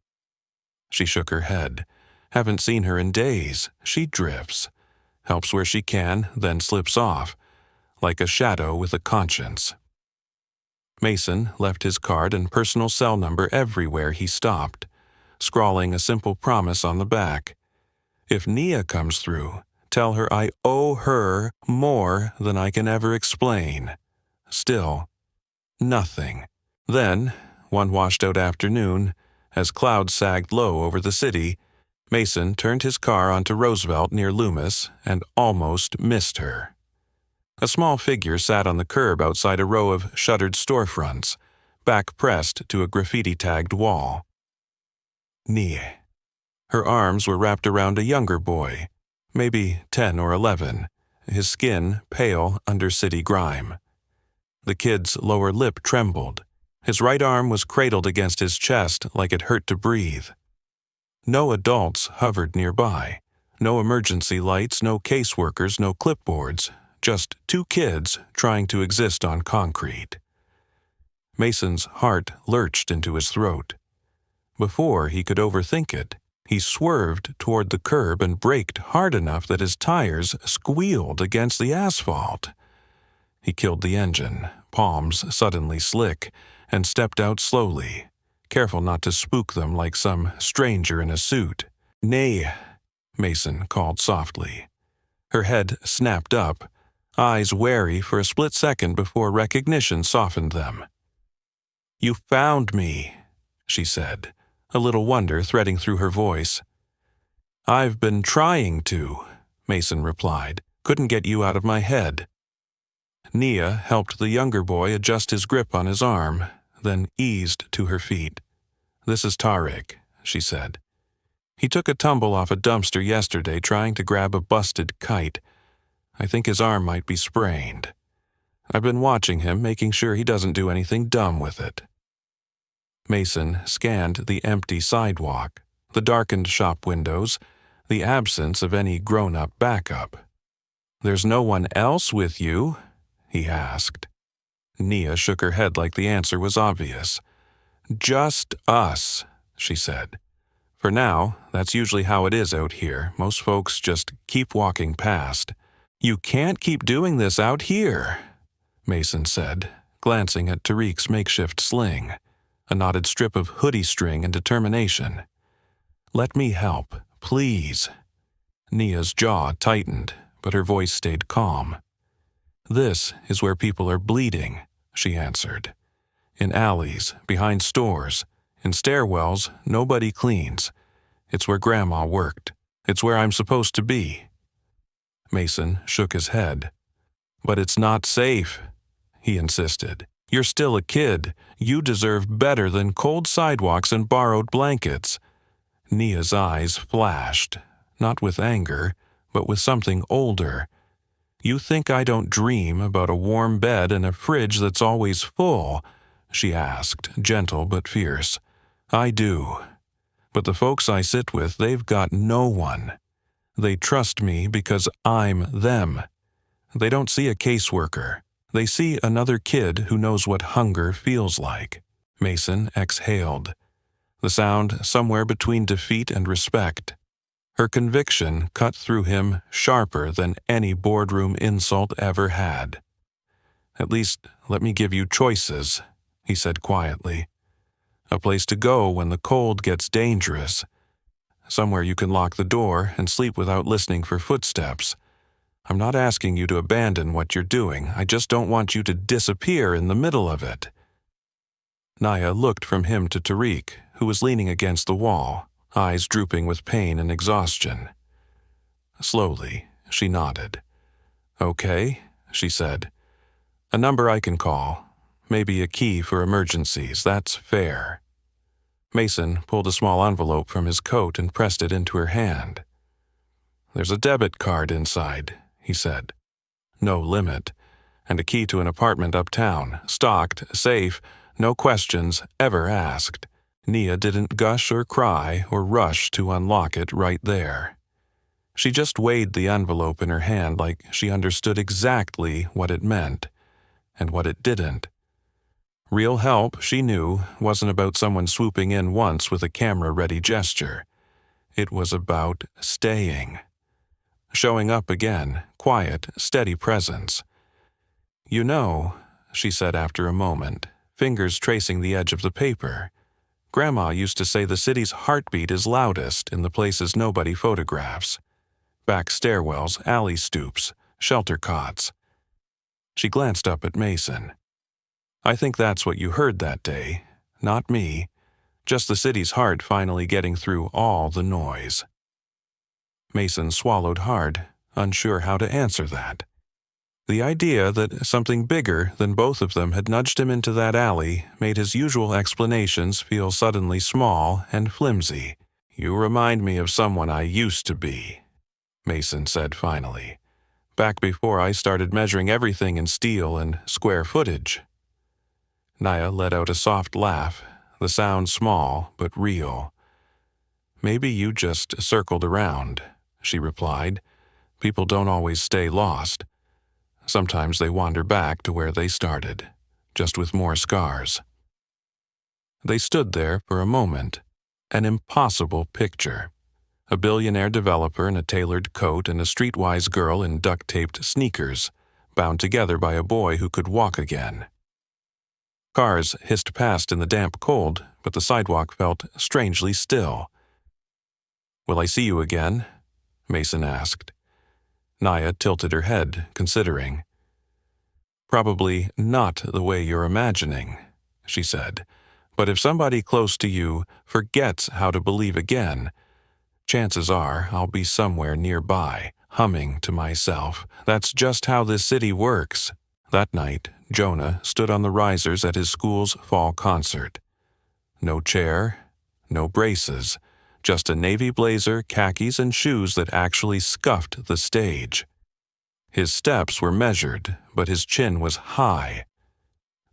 She shook her head. "Haven't seen her in days. She drifts. Helps where she can, then slips off, like a shadow with a conscience." Mason left his card and personal cell number everywhere he stopped, scrawling a simple promise on the back. "If Nia comes through, tell her I owe her more than I can ever explain." Still, nothing. Then, one washed-out afternoon, as clouds sagged low over the city, Mason turned his car onto Roosevelt near Loomis and almost missed her. A small figure sat on the curb outside a row of shuttered storefronts, back pressed to a graffiti-tagged wall. Nia. Her arms were wrapped around a younger boy, maybe 10 or 11, his skin pale under city grime. The kid's lower lip trembled. His right arm was cradled against his chest like it hurt to breathe. No adults hovered nearby. No emergency lights, no caseworkers, no clipboards. Just two kids trying to exist on concrete. Mason's heart lurched into his throat. Before he could overthink it, he swerved toward the curb and braked hard enough that his tires squealed against the asphalt. He killed the engine, palms suddenly slick, and stepped out slowly, careful not to spook them like some stranger in a suit. "Nay," Mason called softly. Her head snapped up, eyes wary for a split second before recognition softened them. "You found me," she said, a little wonder threading through her voice. "I've been trying to," Mason replied. "Couldn't get you out of my head." Nia helped the younger boy adjust his grip on his arm, then eased to her feet. "This is Tariq. she said. He took a tumble off a dumpster yesterday trying to grab a busted kite. I think his arm might be sprained. I've been watching him, making sure he doesn't do anything dumb with it. Mason scanned the empty sidewalk, the darkened shop windows, the absence of any grown-up backup. "There's no one else with you?" he asked. Nia shook her head like the answer was obvious. "Just us," she said. "For now, that's usually how it is out here. Most folks just keep walking past." "You can't keep doing this out here," Mason said, glancing at Tariq's makeshift sling, a knotted strip of hoodie string and determination. "Let me help, please." Nia's jaw tightened, but her voice stayed calm. "This is where people are bleeding," she answered. "In alleys, behind stores, in stairwells, nobody cleans. It's where Grandma worked. It's where I'm supposed to be." Mason shook his head. "But it's not safe," he insisted. "You're still a kid. You deserve better than cold sidewalks and borrowed blankets." Nia's eyes flashed, not with anger, but with something older. "You think I don't dream about a warm bed and a fridge that's always full?" she asked, gentle but fierce. "I do. But the folks I sit with, they've got no one. They trust me because I'm them. They don't see a caseworker. They see another kid who knows what hunger feels like." Mason exhaled, the sound somewhere between defeat and respect. Her conviction cut through him sharper than any boardroom insult ever had. "At least, let me give you choices," he said quietly. "A place to go when the cold gets dangerous. Somewhere you can lock the door and sleep without listening for footsteps. I'm not asking you to abandon what you're doing. I just don't want you to disappear in the middle of it." Nia looked from him to Tariq, who was leaning against the wall, eyes drooping with pain and exhaustion. Slowly, she nodded. "Okay," she said. "A number I can call. Maybe a key for emergencies. That's fair." Mason pulled a small envelope from his coat and pressed it into her hand. "There's a debit card inside," he said. "No limit. And a key to an apartment uptown, stocked, safe, no questions ever asked." Nia didn't gush or cry or rush to unlock it right there. She just weighed the envelope in her hand like she understood exactly what it meant and what it didn't. Real help, she knew, wasn't about someone swooping in once with a camera-ready gesture. It was about staying. Showing up again, quiet, steady presence. "You know," she said after a moment, fingers tracing the edge of the paper, "Grandma used to say the city's heartbeat is loudest in the places nobody photographs. Back stairwells, alley stoops, shelter cots." She glanced up at Mason. "I think that's what you heard that day, not me. Just the city's heart finally getting through all the noise." Mason swallowed hard, unsure how to answer that. The idea that something bigger than both of them had nudged him into that alley made his usual explanations feel suddenly small and flimsy. "You remind me of someone I used to be," Mason said finally, "back before I started measuring everything in steel and square footage." Nia let out a soft laugh, the sound small but real. "Maybe you just circled around," she replied. "People don't always stay lost. Sometimes they wander back to where they started, just with more scars." They stood there for a moment, an impossible picture. A billionaire developer in a tailored coat and a streetwise girl in duct-taped sneakers, bound together by a boy who could walk again. Cars hissed past in the damp cold, but the sidewalk felt strangely still. "Will I see you again?" Mason asked. Nia tilted her head, considering. "Probably not the way you're imagining," she said. "But if somebody close to you forgets how to believe again, chances are I'll be somewhere nearby, humming to myself. That's just how this city works." That night, Jonah stood on the risers at his school's fall concert. No chair, no braces, just a navy blazer, khakis, and shoes that actually scuffed the stage. His steps were measured, but his chin was high.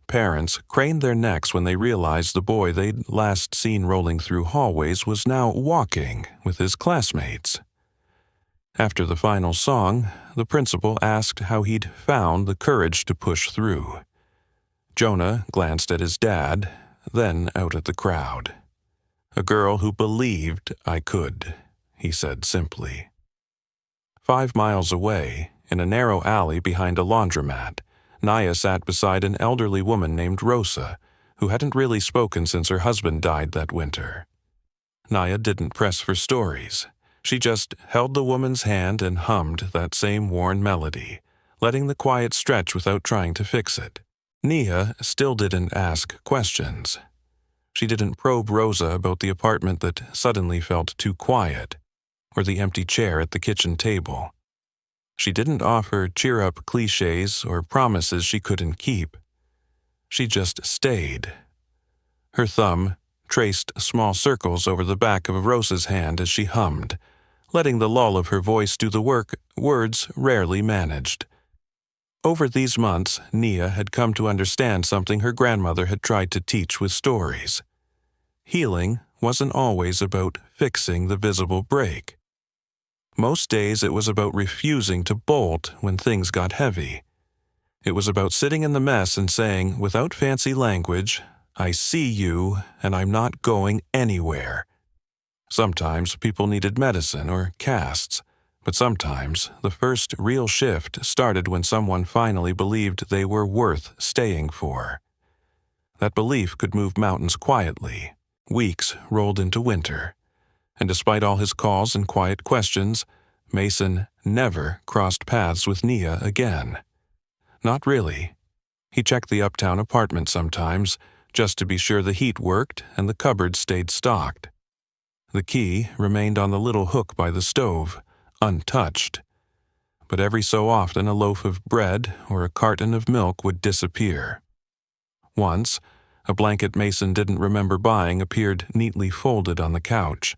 Parents craned their necks when they realized the boy they'd last seen rolling through hallways was now walking with his classmates. After the final song, the principal asked how he'd found the courage to push through. Jonah glanced at his dad, then out at the crowd. "A girl who believed I could," he said simply. 5 miles away, in a narrow alley behind a laundromat, Naya sat beside an elderly woman named Rosa, who hadn't really spoken since her husband died that winter. Naya didn't press for stories. She just held the woman's hand and hummed that same worn melody, letting the quiet stretch without trying to fix it. Nia still didn't ask questions. She didn't probe Rosa about the apartment that suddenly felt too quiet, or the empty chair at the kitchen table. She didn't offer cheer-up cliches or promises she couldn't keep. She just stayed. Her thumb traced small circles over the back of Rosa's hand as she hummed, letting the lull of her voice do the work words rarely managed. Over these months, Nia had come to understand something her grandmother had tried to teach with stories. Healing wasn't always about fixing the visible break. Most days it was about refusing to bolt when things got heavy. It was about sitting in the mess and saying, without fancy language, "I see you, and I'm not going anywhere." Sometimes people needed medicine or casts, but sometimes the first real shift started when someone finally believed they were worth staying for. That belief could move mountains quietly. Weeks rolled into winter, and despite all his calls and quiet questions, Mason never crossed paths with Nia again. Not really. He checked the uptown apartment sometimes, just to be sure the heat worked and the cupboards stayed stocked. The key remained on the little hook by the stove, untouched. But every so often a loaf of bread or a carton of milk would disappear. Once, a blanket Mason didn't remember buying appeared neatly folded on the couch.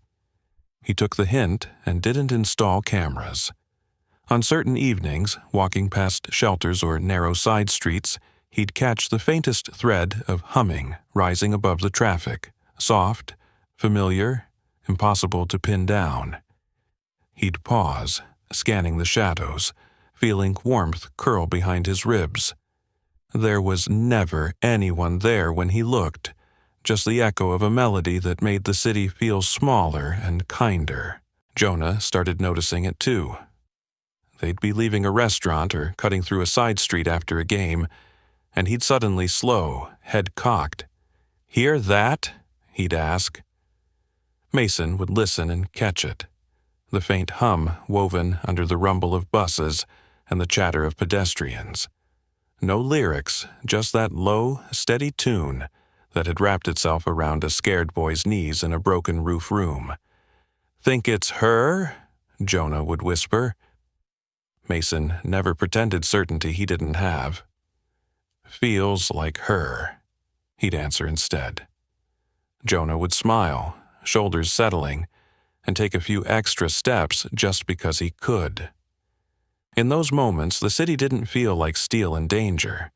He took the hint and didn't install cameras. On certain evenings, walking past shelters or narrow side streets, he'd catch the faintest thread of humming rising above the traffic, soft, familiar, impossible to pin down. He'd pause, scanning the shadows, feeling warmth curl behind his ribs. There was never anyone there when he looked, just the echo of a melody that made the city feel smaller and kinder. Jonah started noticing it too. They'd be leaving a restaurant or cutting through a side street after a game, and he'd suddenly slow, head cocked. "Hear that?" he'd ask. Mason would listen and catch it, the faint hum woven under the rumble of buses and the chatter of pedestrians. No lyrics, just that low, steady tune that had wrapped itself around a scared boy's knees in a broken-roof room. "Think it's her?" Jonah would whisper. Mason never pretended certainty he didn't have. "Feels like her," he'd answer instead. Jonah would smile, shoulders settling, and take a few extra steps just because he could. In those moments, the city didn't feel like steel and danger.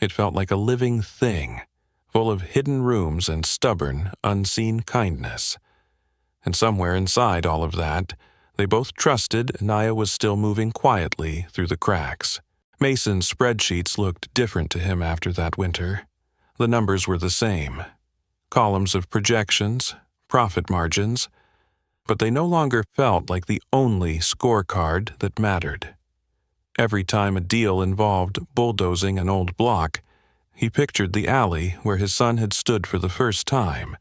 It felt like a living thing, full of hidden rooms and stubborn, unseen kindness. And somewhere inside all of that, they both trusted Naya was still moving quietly through the cracks. Mason's spreadsheets looked different to him after that winter. The numbers were the same. Columns of projections, profit margins, but they no longer felt like the only scorecard that mattered. Every time a deal involved bulldozing an old block, he pictured the alley where his son had stood for the first time,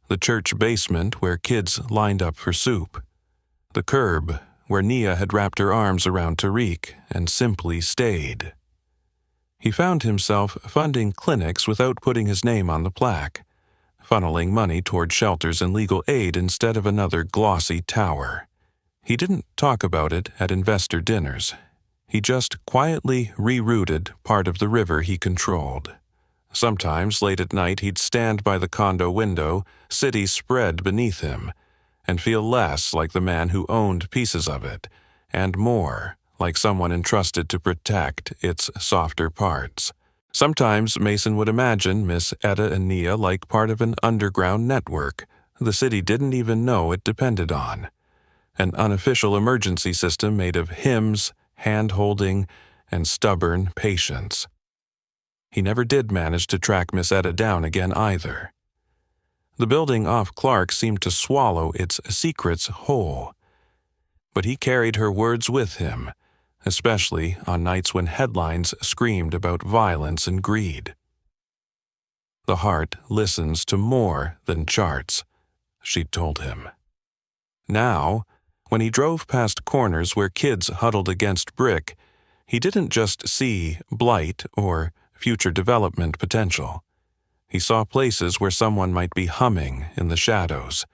the church basement where kids lined up for soup, the curb where Nia had wrapped her arms around Tariq and simply stayed. He found himself funding clinics without putting his name on the plaque, funneling money toward shelters and legal aid instead of another glossy tower. He didn't talk about it at investor dinners. He just quietly rerouted part of the river he controlled. Sometimes, late at night, he'd stand by the condo window, city spread beneath him, and feel less like the man who owned pieces of it, and more like someone entrusted to protect its softer parts. Sometimes Mason would imagine Miss Etta and Nia like part of an underground network the city didn't even know it depended on. An unofficial emergency system made of hymns, hand-holding, and stubborn patience. He never did manage to track Miss Etta down again either. The building off Clark seemed to swallow its secrets whole. But he carried her words with him, especially on nights when headlines screamed about violence and greed. The heart listens to more than charts, she'd told him. Now, when he drove past corners where kids huddled against brick, he didn't just see blight or future development potential. He saw places where someone might be humming in the shadows,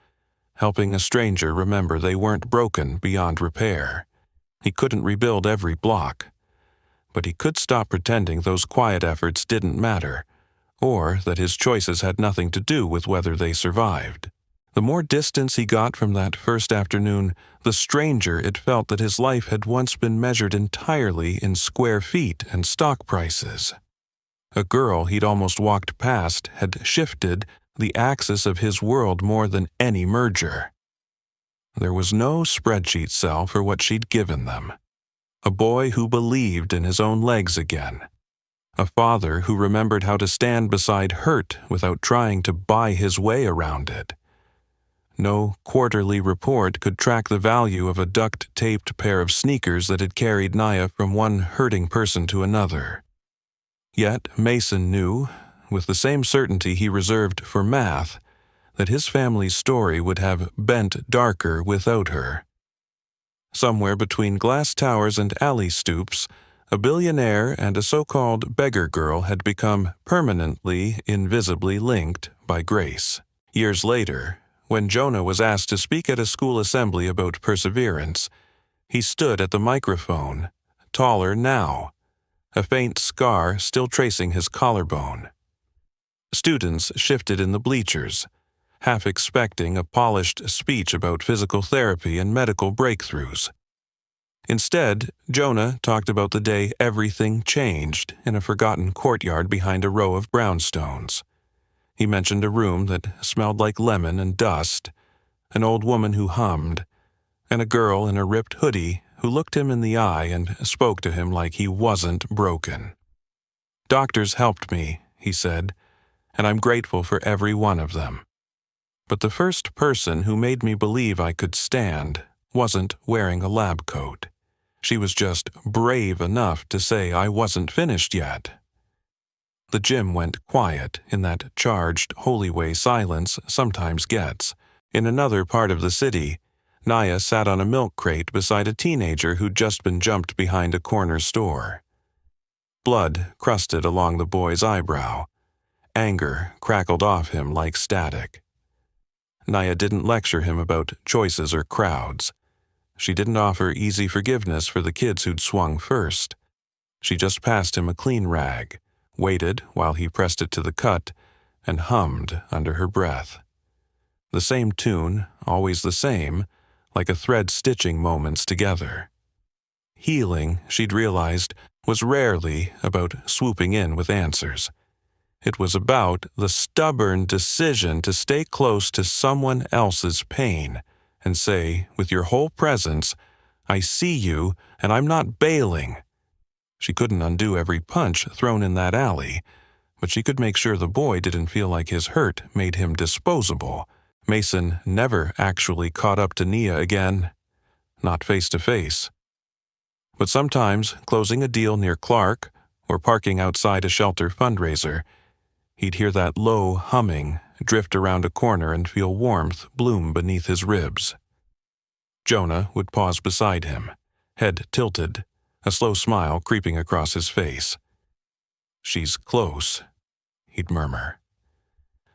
helping a stranger remember they weren't broken beyond repair. He couldn't rebuild every block, but he could stop pretending those quiet efforts didn't matter, or that his choices had nothing to do with whether they survived. The more distance he got from that first afternoon, the stranger it felt that his life had once been measured entirely in square feet and stock prices. A girl he'd almost walked past had shifted the axis of his world more than any merger. There was no spreadsheet cell for what she'd given them. A boy who believed in his own legs again. A father who remembered how to stand beside hurt without trying to buy his way around it. No quarterly report could track the value of a duct-taped pair of sneakers that had carried Nia from one hurting person to another. Yet Mason knew, with the same certainty he reserved for math, that his family's story would have bent darker without her. Somewhere between glass towers and alley stoops, a billionaire and a so-called beggar girl had become permanently, invisibly linked by grace. Years later, when Jonah was asked to speak at a school assembly about perseverance, he stood at the microphone, taller now, a faint scar still tracing his collarbone. Students shifted in the bleachers, half expecting a polished speech about physical therapy and medical breakthroughs. Instead, Jonah talked about the day everything changed in a forgotten courtyard behind a row of brownstones. He mentioned a room that smelled like lemon and dust, an old woman who hummed, and a girl in a ripped hoodie who looked him in the eye and spoke to him like he wasn't broken. "Doctors helped me," he said, "and I'm grateful for every one of them. But the first person who made me believe I could stand wasn't wearing a lab coat. She was just brave enough to say I wasn't finished yet." The gym went quiet in that charged, holy way silence sometimes gets. In another part of the city, Nia sat on a milk crate beside a teenager who'd just been jumped behind a corner store. Blood crusted along the boy's eyebrow. Anger crackled off him like static. Nia didn't lecture him about choices or crowds. She didn't offer easy forgiveness for the kids who'd swung first. She just passed him a clean rag, waited while he pressed it to the cut, and hummed under her breath. The same tune, always the same, like a thread stitching moments together. Healing, she'd realized, was rarely about swooping in with answers. It was about the stubborn decision to stay close to someone else's pain and say, with your whole presence, "I see you, and I'm not bailing." She couldn't undo every punch thrown in that alley, but she could make sure the boy didn't feel like his hurt made him disposable. Mason never actually caught up to Nia again, not face to face. But sometimes, closing a deal near Clark or parking outside a shelter fundraiser, he'd hear that low humming drift around a corner and feel warmth bloom beneath his ribs. Jonah would pause beside him, head tilted, a slow smile creeping across his face. "She's close," he'd murmur.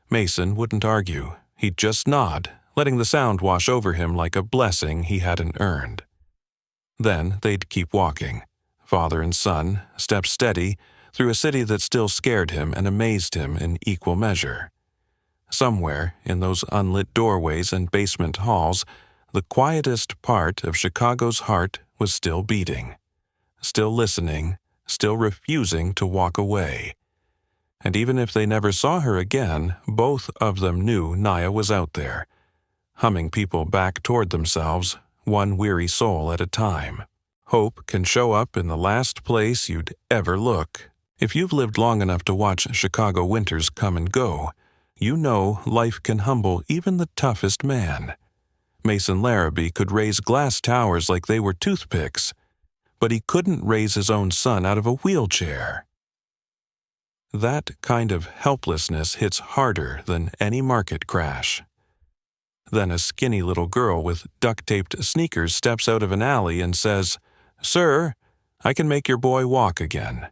Mason wouldn't argue. He'd just nod, letting the sound wash over him like a blessing he hadn't earned. Then they'd keep walking, father and son, steps steady, through a city that still scared him and amazed him in equal measure. Somewhere in those unlit doorways and basement halls, the quietest part of Chicago's heart was still beating, still listening, still refusing to walk away. And even if they never saw her again, both of them knew Naya was out there, humming people back toward themselves, one weary soul at a time. Hope can show up in the last place you'd ever look. If you've lived long enough to watch Chicago winters come and go, you know life can humble even the toughest man. Mason Larraby could raise glass towers like they were toothpicks, but he couldn't raise his own son out of a wheelchair. That kind of helplessness hits harder than any market crash. Then a skinny little girl with duct-taped sneakers steps out of an alley and says, "Sir, I can make your boy walk again."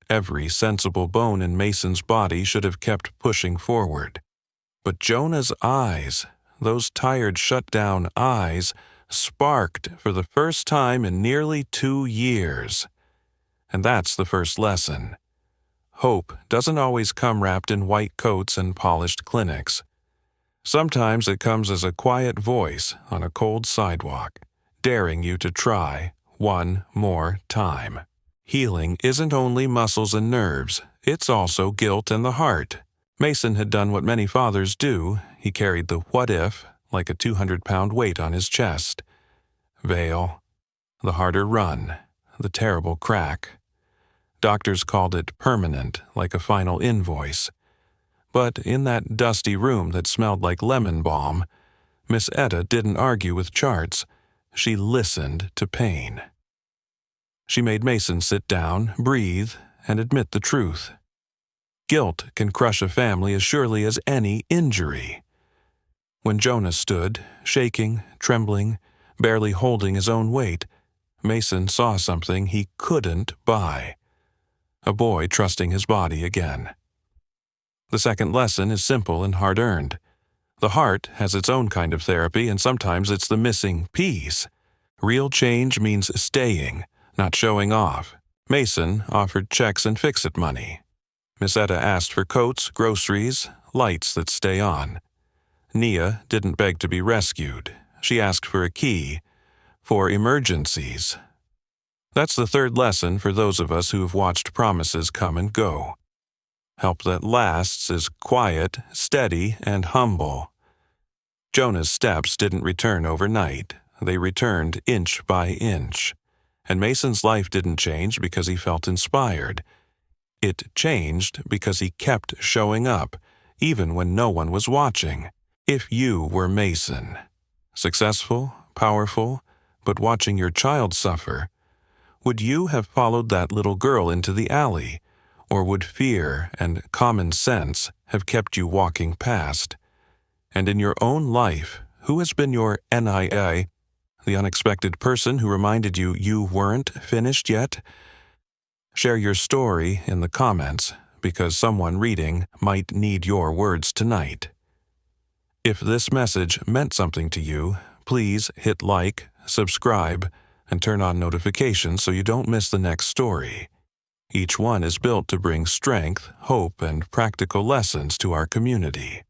Every sensible bone in Mason's body should have kept pushing forward. But Jonah's eyes, those tired shut-down eyes, sparked for the first time in nearly 2 years. And that's the first lesson. Hope doesn't always come wrapped in white coats and polished clinics. Sometimes it comes as a quiet voice on a cold sidewalk, daring you to try one more time. Healing isn't only muscles and nerves, it's also guilt and the heart. Mason had done what many fathers do. He carried the what if like a 200-pound weight on his chest. Veil, the harder run, the terrible crack. Doctors called it permanent, like a final invoice. But in that dusty room that smelled like lemon balm, Miss Etta didn't argue with charts. She listened to pain. She made Mason sit down, breathe, and admit the truth. Guilt can crush a family as surely as any injury. When Jonah stood, shaking, trembling, barely holding his own weight, Mason saw something he couldn't buy. A boy trusting his body again. The second lesson is simple and hard-earned. The heart has its own kind of therapy, and sometimes it's the missing piece. Real change means staying, not showing off. Mason offered checks and fix-it money. Miss Etta asked for coats, groceries, lights that stay on. Nia didn't beg to be rescued. She asked for a key, for emergencies. That's the third lesson for those of us who have watched promises come and go. Help that lasts is quiet, steady, and humble. Jonah's steps didn't return overnight. They returned inch by inch. And Mason's life didn't change because he felt inspired. It changed because he kept showing up, even when no one was watching. If you were Mason, successful, powerful, but watching your child suffer, would you have followed that little girl into the alley, or would fear and common sense have kept you walking past? And in your own life, who has been your NIA, the unexpected person who reminded you you weren't finished yet? Share your story in the comments, because someone reading might need your words tonight. If this message meant something to you, please hit like, subscribe, and turn on notifications so you don't miss the next story. Each one is built to bring strength, hope, and practical lessons to our community.